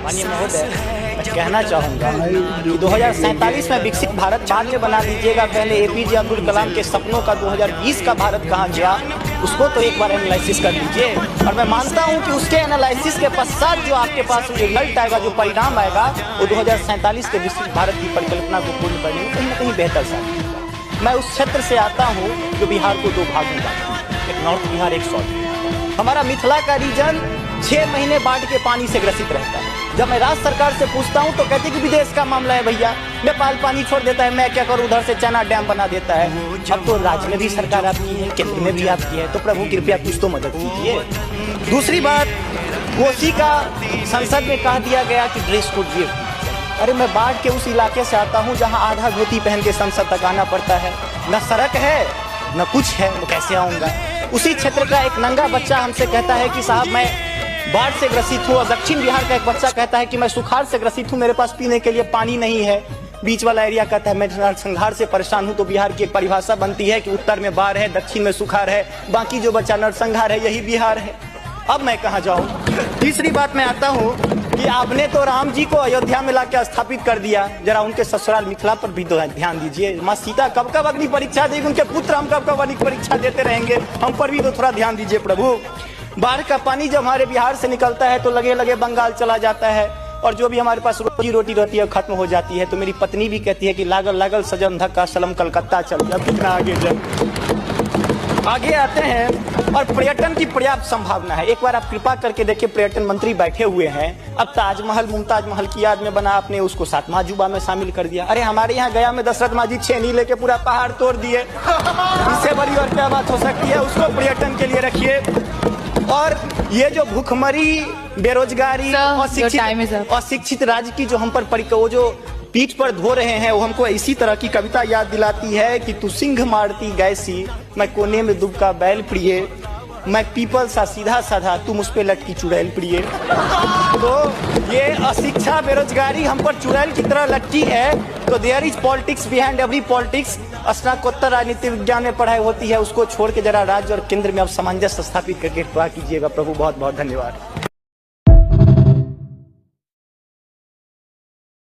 माननीय महोदय, मैं कहना चाहूँगा कि 2047 में विकसित भारत बाद में बना दीजिएगा, पहले एपीजे अब्दुल कलाम के सपनों का 2020 का भारत कहाँ गया, उसको तो एक बार एनालिसिस कर लीजिए। और मैं मानता हूँ कि उसके एनालिसिस के पश्चात जो आपके पास रिजल्ट आएगा, जो परिणाम आएगा, वो 2047 के विकसित भारत की परिकल्पना को पूर्ण करने में कहीं ना कहीं बेहतर साबित होगा। मैं उस क्षेत्र से आता हूँ जो बिहार को दो भागों में बांटता है, एक नॉर्थ बिहार, एक साउथ बिहार। हमारा मिथिला का रीजन 6 महीने बाढ़ के पानी से ग्रसित रहता है। जब मैं राज्य सरकार से पूछता हूं तो कहते कि विदेश का मामला है भैया, नेपाल पानी छोड़ देता है, मैं क्या करूं, उधर से चना डैम बना देता है। अब तो राज्य में भी सरकार आपकी है, केंद्र में भी आपकी है, तो प्रभु कृपया कुछ तो मदद कीजिए। दूसरी बात, कोसी का संसद में कह दिया गया कि ड्रेस कोड ये। अरे मैं बाढ़ के उस इलाके से आता हूँ जहाँ आधा धोती पहन के संसद तक आना पड़ता है, न सड़क है न कुछ है, तो कैसे आऊँगा। उसी क्षेत्र का एक नंगा बच्चा हमसे कहता है कि साहब मैं बाढ़ से ग्रसित हूँ। और दक्षिण बिहार का एक बच्चा कहता है कि मैं सुखाड़ से ग्रसित हूँ, मेरे पास पीने के लिए पानी नहीं है। बीच वाला एरिया कहता है मैं नरसंहार से परेशान हूँ। तो बिहार की एक परिभाषा बनती है कि उत्तर में बाढ़ है, दक्षिण में सुखाड़ है, बाकी जो बचा नरसंहार है, यही बिहार है। अब मैं कहाँ जाऊँ। तीसरी बात मैं आता हूँ कि आपने तो राम जी को अयोध्या में लाके स्थापित कर दिया, जरा उनके ससुराल मिथिला पर भी ध्यान दीजिए। माँ सीता कब कब अग्नि परीक्षा देगी, उनके पुत्र हम कब कब अग्नि परीक्षा देते रहेंगे, हम पर भी तो थोड़ा ध्यान दीजिए प्रभु। बाढ़ का पानी जब हमारे बिहार से निकलता है तो लगे लगे बंगाल चला जाता है, और जो भी हमारे पास रोजी रोटी रहती है खत्म हो जाती है। तो मेरी पत्नी भी कहती है कि लागल लागल सजन धक्का सलम कलकत्ता चल गया, कितना आगे जब आगे आते हैं। और पर्यटन की पर्याप्त संभावना है। एक बार आप कृपा करके देखिए, पर्यटन मंत्री बैठे हुए हैं, अब ताजमहल मुमताज महल की याद में बना, आपने उसको 7वां अजूबा में शामिल कर दिया। अरे हमारे यहाँ गया में दशरथ मांझी छेनी लेके पूरा पहाड़ तोड़ दिए, इससे बड़ी और क्या बात हो सकती है। उसको पर्यटन के लिए रखिए। और ये जो भूखमरी, बेरोजगारी, अशिक्षित राज्य की जो हम पर वो जो पीठ पर धो रहे हैं, वो हमको इसी तरह की कविता याद दिलाती है कि तू सिंह मारती गैसी, मैं कोने में दुबका बैल प्रिय, मैं पीपल सा सीधा साधा, तुम उस पे लटकी चुड़ैल प्रिय। तो ये अशिक्षा, बेरोजगारी हम पर चुड़ैल की तरह लटकी है। तो there is politics behind every politics. स्नातकोत्तर राजनीति विज्ञान में पढ़ाई होती है, उसको छोड़ के जरा राज्य और केंद्र में अब सामंजस्य स्थापित करके कीजिएगा प्रभु। बहुत बहुत धन्यवाद।